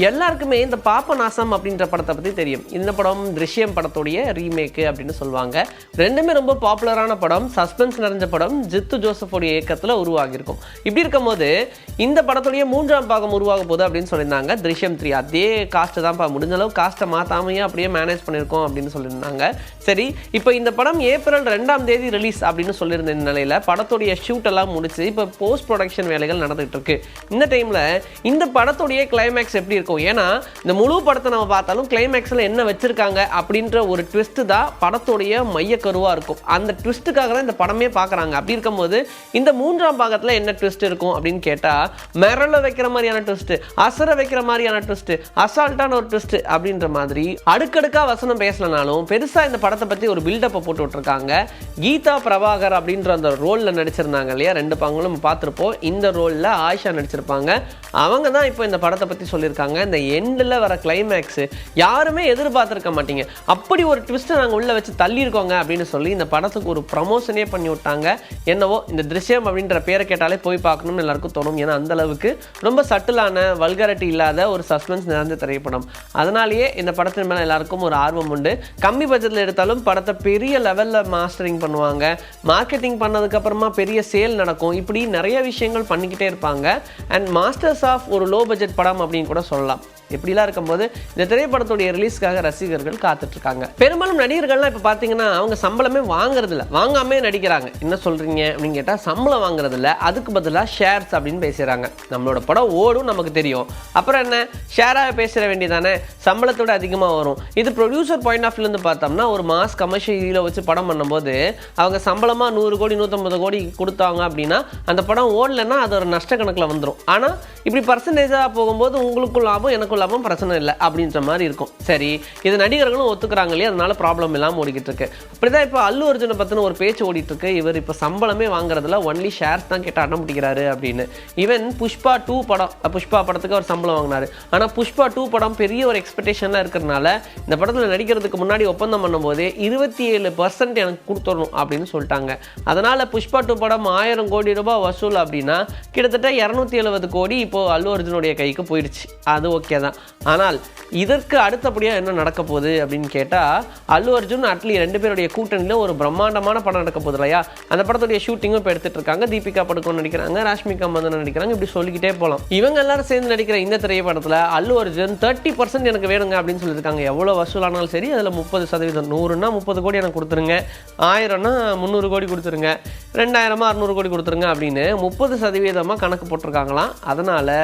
எல்லாருக்குமே இந்த பாபநாசம் அப்படின்ற படத்தை பற்றி தெரியும். இந்த படம் திருஷ்யம் படத்துடைய ரீமேக்கு அப்படின்னு சொல்லுவாங்க. ரெண்டுமே ரொம்ப பாப்புலரான படம், சஸ்பென்ஸ் நிறைஞ்ச படம், ஜித்து ஜோசஃபோடைய இயக்கத்தில் உருவாகியிருக்கும். இப்படி இருக்கும்போது இந்த படத்துடைய 3ஆம் பாகம் உருவாக போகுது அப்படின்னு சொல்லியிருந்தாங்க. திருஷ்யம் 3 அதே காஸ்ட்டு தான்ப்பா, முடிஞ்ச அளவு காஸ்ட்டை மாற்றாமையே அப்படியே மேனேஜ் பண்ணியிருக்கோம் அப்படின்னு சொல்லியிருந்தாங்க. சரி, இப்போ இந்த படம் ஏப்ரல் 2ஆம் தேதி ரிலீஸ் அப்படின்னு சொல்லியிருந்த நிலையில் படத்துடைய ஷூட் எல்லாம் முடிச்சு இப்போ போஸ்ட் ப்ரொடக்ஷன் வேலைகள் நடந்துகிட்டு இருக்கு. இந்த டைமில் இந்த படத்துடைய கிளைமேக்ஸ் எப்படி இருக்கும்? ஏன்னா இந்த முழு படத்தை நம்ம பார்த்தாலும் கிளைமேக்ஸில் என்ன வச்சிருக்காங்க அப்படின்ற ஒரு ட்விஸ்ட் தான் படத்துடைய மையக்கருவாக இருக்கும். அந்த ட்விஸ்ட்டுக்காக தான் இந்த படமே பார்க்குறாங்க. அப்படி இருக்கும்போது இந்த 3ஆம் பாகத்தில் என்ன ட்விஸ்ட் இருக்கும் அப்படின்னு கேட்டால், மிரள வைக்கிற மாதிரியான ட்விஸ்ட், அசர வைக்கிற மாதிரியான ட்விஸ்ட், அசால்ட்டான ஒரு ட்விஸ்ட் அப்படின்ற மாதிரி அடுக்கடுக்காக வசனம் பேசலனாலும் பெருசாக இந்த படத்தை பற்றி ஒரு பில்டப்பை போட்டு விட்டுருக்காங்க. கீதா பிரபாகர் அப்படின்ற அந்த ரோலில் நடிச்சிருந்தாங்க இல்லையா, 2 பங்களும் பார்த்துருப்போம். இந்த ரோலில் ஆயிஷா நடிச்சிருப்பாங்க. அவங்க தான் இப்போ இந்த படத்தை பற்றி சொல்லியிருக்காங்க. இந்த எண்டில் வர கிளைமேக்ஸு யாருமே எதிர்பார்த்துருக்க மாட்டீங்க, அப்படி ஒரு ட்விஸ்ட்டை நாங்கள் உள்ளே வச்சு தள்ளியிருக்கோங்க அப்படின்னு சொல்லி இந்த படத்துக்கு ஒரு ப்ரமோஷனே பண்ணி விட்டாங்க. என்னவோ இந்த திருஷ்யம் அப்படின்ற பேரை கேட்டாலே போய் பார்க்கணும்னு எல்லாருக்கும் தோணும். ஏன்னா அந்தளவுக்கு ரொம்ப சட்டிலான, வல்காரிட்டி இல்லாத ஒரு சஸ்பென்ஸ் நிறைந்த திரைப்படம். அதனாலேயே இந்த படத்தின் மேலே எல்லாருக்கும் ஒரு ஆர்வம் உண்டு. கம்மி பட்ஜெட்டில் எடுத்தாலும் படத்தை பெரிய லெவலில் மாஸ்டரிங் பண்ணுவாங்க, மார்க்கெட்டிங் பண்ணதுக்கப்புறமா பெரிய சேல் நடக்கும். இப்படி நிறைய விஷயங்கள் பண்ணிக்கிட்டே இருப்பாங்க. அண்ட் மாஸ்டர்ஸ் ஆஃப் ஒரு லோ பட்ஜெட் படம் அப்படின்னு கூட சொல்லலாம். எப்படிலாம் இருக்கும்போது இந்த திரைப்படத்துடைய ரிலீஸ்க்காக ரசிகர்கள் காத்துட்ருக்காங்க. பெரும்பாலும் நடிகர்கள்லாம் இப்போ பார்த்தீங்கன்னா அவங்க சம்பளமே வாங்குறதில்ல, வாங்காமே நடிக்கிறாங்க. என்ன சொல்கிறீங்க அப்படின்னு கேட்டால், சம்பளம் வாங்குறதில்ல, அதுக்கு பதிலாக ஷேர்ஸ் அப்படின்னு பேசுகிறாங்க. நம்மளோட படம் ஓடும் நமக்கு தெரியும், அப்புறம் என்ன ஷேராக பேசுகிற வேண்டியதானே, சம்பளத்தோட அதிகமாக வரும். இது ப்ரொடியூசர் பாயிண்ட் ஆஃப் வியூலேருந்து பார்த்தோம்னா ஒரு மாஸ் கமர்ஷியல் ஹீரோ வச்சு படம் பண்ணும்போது அவங்க சம்பளமாக 100 கோடி 150 கோடி கொடுத்தாங்க அப்படின்னா அந்த படம் ஓடலைன்னா அது ஒரு நஷ்ட கணக்கில் வந்துடும். ஆனால் இப்படி பர்சன்டேஜாக போகும்போது உங்களுக்கும் லாபம் எனக்கும் லாபம், பிரச்சனை இல்லை அப்படின்ற மாதிரி இருக்கும். சரி, இது நடிகர்களும் ஒத்துக்கிறாங்க இல்லையா, அதனால ப்ராப்ளம் இல்லாமல் ஓடிக்கிட்டு இருக்கு. அப்படிதான் இப்போ அல்லு அர்ஜுனை பற்றின ஒரு பேச்சு ஓடிட்டு இருக்கு. இவர் இப்போ சம்பளமே வாங்குறதுல ஒன்லி ஷேர்ஸ் தான் கேட்டு அடம் பிடிக்கிறாரு அப்படின்னு. ஈவன் புஷ்பா 2 படம், புஷ்பா படத்துக்கு அவர் சம்பளம் வாங்கினாரு. ஆனால் புஷ்பா 2 படம் பெரிய ஒரு எக்ஸ்பெக்டேஷன்லாம் இருக்கிறதுனால இந்த படத்தில் நடிக்கிறதுக்கு முன்னாடி ஒப்பந்தம் பண்ணும்போது 27% எனக்கு கொடுத்துடணும் அப்படின்னு சொல்லிட்டாங்க. அதனால் புஷ்பா 2 படம் 1000 கோடி ரூபாய் வசூல் அப்படின்னா கிட்டத்தட்ட 270 கோடி இப்போ அல்லு அர்ஜுனுடைய கைக்கு போயிடுச்சு. அது ஓகே தான். ஆனால் இதற்கு அடுத்தபடியாக என்ன நடக்க போகுது அப்படின்னு கேட்டால், அல்லு அர்ஜுன் அட்லி 2 பேருடைய கூட்டணியில் ஒரு பிரம்மாண்டமான படம் நடக்க போகுது இல்லையா. அந்த படத்துடைய ஷூட்டிங்கும் இப்போ எடுத்துகிட்டு இருக்காங்க. தீபிகா படுகோன் நடிக்கிறாங்க, ராஷ்மிகா மந்தனா நடிக்கிறாங்க. இப்படி சொல்லிக்கிட்டே போகலாம். இவங்க எல்லாரும் சேர்ந்து நடிக்கிற இந்த திரைப்படத்தில் அல்லு அர்ஜுன் 30% எனக்கு வேணுங்க அப்படின்னு சொல்லியிருக்காங்க. எவ்வளோ வசூலானாலும் சரி, அதில் 30%, 100னா 30 கோடி எனக்கு கொடுத்துருங்க, 1000னா 300 கோடி கொடுத்துருங்க, 2000 600 கோடி கொடுத்துருங்க அப்படின்னு 30% கணக்கு போட்டிருக்காங்களாம். அதனால்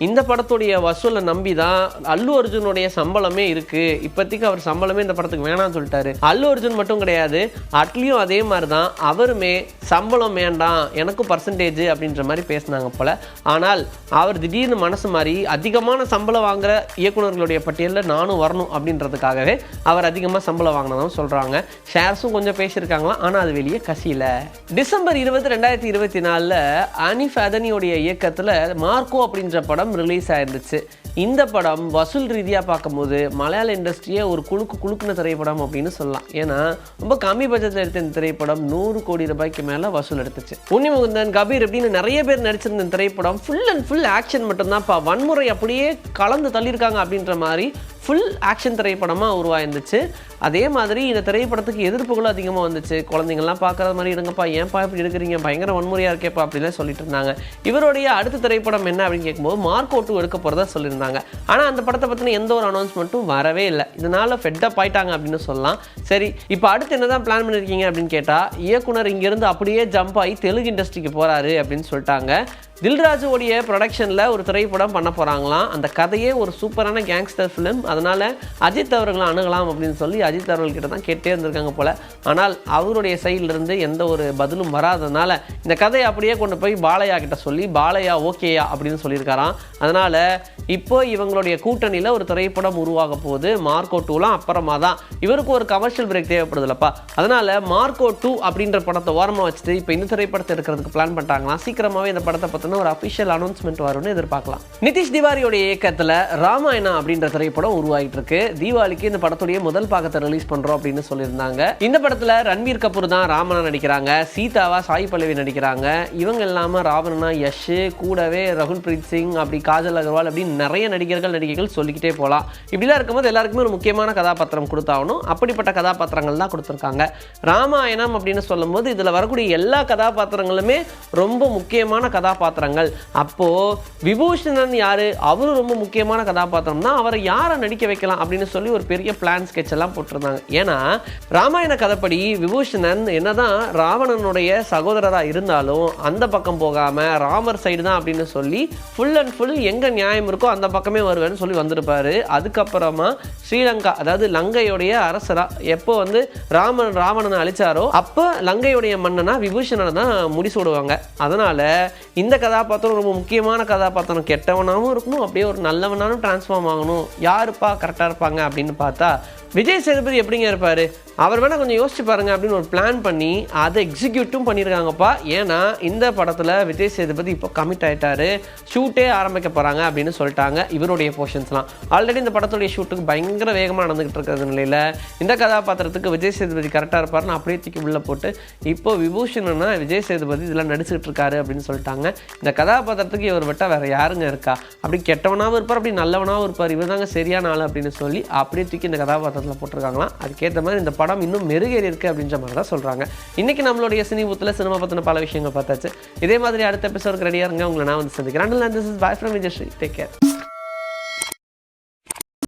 இந்த படத்துடைய வசூலை நம்பி தான் அல்லு அர்ஜுனுடைய சம்பளமே இருக்கு. இப்போதைக்கு அவர் சம்பளமே இந்த படத்துக்கு வேணாம்னு சொல்லிட்டாரு. அல்லு அர்ஜுன் மட்டும் கிடையாது, அட்லியும் அதே மாதிரி தான். அவருமே சம்பளம் வேண்டாம், எனக்கும் பர்சன்டேஜ் அப்படின்ற மாதிரி பேசினாங்க போல. ஆனால் அவர் திடீர்னு மனசு மாதிரி அதிகமான சம்பளம் வாங்குற இயக்குநர்களுடைய பட்டியலில் நானும் வரணும் அப்படின்றதுக்காகவே அவர் அதிகமாக சம்பளம் வாங்கினதும் சொல்கிறாங்க. ஷேர்ஸும் கொஞ்சம் பேசியிருக்காங்களாம், ஆனால் அது வெளியே கசியில. டிசம்பர் 20, 2024 அனிஃப் அதனியோடைய இயக்கத்தில் மார்க்கோ அப்படின்ற படம் ரிலீஸ் ஆயிருந்துச்சு. இந்த படம் வசூல் ரீதியாக பார்க்கும்போது மலையாள இண்டஸ்ட்ரியை ஒரு குலுக்குன திரைப்படம் அப்படின்னு சொல்லலாம். ஏன்னா ரொம்ப கம்மி பட்ஜெட்டில் எடுத்த இந்த திரைப்படம் 100 கோடி ரூபாய்க்கு மேலே வசூல் எடுத்துச்சு. உன்னிமுகுந்தன், கபீர் அப்படின்னு நிறைய பேர் நடிச்சிருந்த திரைப்படம் ஃபுல் அண்ட் ஃபுல் ஆக்ஷன் மட்டும்தான். வன்முறை அப்படியே கலந்து தள்ளியிருக்காங்க அப்படின்ற மாதிரி ஃபுல் ஆக்ஷன் திரைப்படமாக உருவாயிருந்துச்சு. அதே மாதிரி இந்த திரைப்படத்துக்கு எதிர்ப்புகளும் அதிகமாக வந்துச்சு. குழந்தைங்கள்லாம் பார்க்குற மாதிரி எடுங்கப்பா, ஏன்ப்பா இப்படி எடுக்கிறீங்க, பயங்கர வன்முறையாக இருக்கேப்பா அப்படின்லாம் சொல்லிட்டு இருந்தாங்க. இவருடைய அடுத்த திரைப்படம் என்ன அப்படின்னு கேட்கும்போது மார்க்கோ 2 எடுக்க போகிறதா சொல்லியிருந்தாங்க. ஆனால் அந்த படத்தை பற்றின எந்த ஒரு அனௌன்ஸ்மெண்ட்டும் வரவே இல்லை. இதனால் ஃபெட்டப் ஆயிட்டாங்க அப்படின்னு சொல்லலாம். சரி, இப்போ அடுத்து என்ன தான் பிளான் பண்ணியிருக்கீங்க அப்படின்னு கேட்டால், இயக்குனர் இங்கேருந்து அப்படியே ஜம்ப் ஆகி தெலுங்கு இண்டஸ்ட்ரிக்கு போகிறாரு அப்படின்னு சொல்லிட்டாங்க. தில்ராஜுடைய ப்ரொடக்ஷனில் ஒரு திரைப்படம் பண்ண போகிறாங்களாம். அந்த கதையே ஒரு சூப்பரான கேங்ஸ்டர் ஃபிலிம். அதனால் அஜித் அவர்களை அணுகலாம் அப்படின்னு சொல்லி அஜித் அவர்கள்கிட்ட தான் கேட்டே இருந்திருக்காங்க போல். ஆனால் அவருடைய சைட்லேருந்து எந்த ஒரு பதிலும் வராதனால இந்த கதையை அப்படியே கொண்டு போய் பாலையா கிட்ட சொல்லி பாலையா ஓகேயா அப்படின்னு சொல்லியிருக்காராம். அதனால் இப்போ இவங்களுடைய கூட்டணியில் ஒரு திரைப்படம் உருவாக போகுது. மார்க்கோ 2லாம் அப்புறமா தான். இவருக்கு ஒரு கமர்ஷியல் பிரேக் தேவைப்படுதுல்லப்பா. அதனால் மார்க்கோ 2 அப்படின்ற படத்தை ஓரமாக வச்சுட்டு இப்போ இந்த திரைப்படத்தை எடுக்கிறதுக்கு பிளான் பண்ணிட்டாங்களாம். சீக்கிரமாகவே இந்த படத்தை பற்றி பற்றின ஒரு அஃபிஷியல் அனௌன்ஸ்மெண்ட் வரும்னு எதிர்பார்க்கலாம். நிதிஷ் திவாரியோட இயக்கத்தில் ராமாயணா அப்படின்ற திரைப்படம் உருவாகிட்டு இருக்கு. தீபாவளிக்கு இந்த படத்துடைய முதல் பாகத்தை ரிலீஸ் பண்றோம் அப்படின்னு சொல்லியிருந்தாங்க. இந்த படத்தில் ரன்வீர் கபூர் தான் ராமனா நடிக்கிறாங்க, சீதாவா சாய் பல்லவி நடிக்கிறாங்க. இவங்க இல்லாம ராவணனா யஷ், கூடவே ரகுல் பிரீத் சிங், அப்படி காஜல் அகர்வால், அப்படின்னு நிறைய நடிகைகள் சொல்லிக்கிட்டே போகலாம். இப்படிலாம் இருக்கும்போது எல்லாருக்குமே ஒரு முக்கியமான கதாபாத்திரம் கொடுத்தாகணும். அப்படிப்பட்ட கதாபாத்திரங்கள் தான் கொடுத்துருக்காங்க. ராமாயணம் அப்படின்னு சொல்லும்போது இதில் வரக்கூடிய எல்லா கதாபாத்திரங்களுமே ரொம்ப முக்கியமான கதாபாத்திரங்கள். அப்போ விபூஷணன் யாரு, அவரும் ரொம்ப முக்கியமான கதாபாத்திரம் தான். அவரை யாரை நடிக்க வைக்கலாம் அப்படின்னு சொல்லி ஒரு பெரிய பிளான் ஸ்கெட்ச் எல்லாம் போட்டிருந்தாங்க. ஏன்னா ராமாயண கதைப்படி விபூஷணன் என்னதான் ராவணனுடைய சகோதரராக இருந்தாலும் அந்த பக்கம் போகாம ராமர் சைடு தான் அப்படின்னு சொல்லி ஃபுல் அண்ட் ஃபுல் எங்க நியாயம் இருக்கோ அந்த பக்கமே வருவேன்னு சொல்லி வந்திருப்பாரு. அதுக்கப்புறமா ஸ்ரீலங்கா, அதாவது லங்கையுடைய அரசரா எப்போ வந்து ராவணனை அழிச்சாரோ அப்போ லங்கையுடைய மன்னனா விபூஷணனை தான் முடிசூடுவாங்க. அதனால இந்த கதாபாத்திரம் ரொம்ப முக்கியமான கதாபாத்திரம். கெட்டவனாகவும் இருக்கணும், அப்படியே ஒரு நல்லவனாலும் டிரான்ஸ்ஃபார்ம் ஆகணும். யாருப்பா கரெக்டாக இருப்பாங்க அப்படின்னு பார்த்தா விஜய் சேதுபதி எப்படிங்க இருப்பார், அவர் வேணால் கொஞ்சம் யோசிச்சு பாருங்க அப்படின்னு ஒரு பிளான் பண்ணி அதை எக்ஸிக்யூட்டும் பண்ணியிருக்காங்கப்பா. ஏன்னா இந்த படத்தில் விஜய் சேதுபதி இப்போ கமிட் ஆகிட்டாரு, ஷூட்டே ஆரம்பிக்க போகிறாங்க அப்படின்னு சொல்லிட்டாங்க. இவருடைய போர்ஷன்ஸ்லாம் ஆல்ரெடி இந்த படத்துடைய ஷூட்டுக்கு பயங்கர வேகமாக நடந்துகிட்டு இருக்கிற நிலையில் இந்த கதாபாத்திரத்துக்கு விஜய் சேதுபதி கரெக்டாக இருப்பார்னு அப்படியே தூக்கி உள்ளே போட்டு இப்போ விபூஷணனா விஜய் சேதுபதி இதெல்லாம் நடிச்சுக்கிட்டு இருக்காரு அப்படின்னு சொல்லிட்டாங்க. இந்த கதாபாத்திரத்துக்கு இவர் விட்டால் வேறு யாருங்க இருக்கா, அப்படி கெட்டவனாகவும் இருப்பார், அப்படி நல்லவனாகவும் இருப்பார், இவர் தாங்க சரியான ஆள் அப்படின்னு சொல்லி அப்படியே தூக்கி இந்த கதாபாத்திரத்தில் போட்டிருக்காங்களாம். அதுக்கேற்ற மாதிரி இந்த படம் இன்னும் மெருகேறி இருக்கு அப்படின்ற மாதிரி தான் சொல்றாங்க. இன்னைக்கு நம்மளுடைய சினிபூத்தில் சினிமா பற்றின பல விஷயங்கள் பார்த்தாச்சு. இதே மாதிரி அடுத்த எபிசோடுக்கு ரெடியாக இருங்க. உங்களை நான் வந்து சந்திக்கிறேன். This is bye from Vijay Sri. Take care.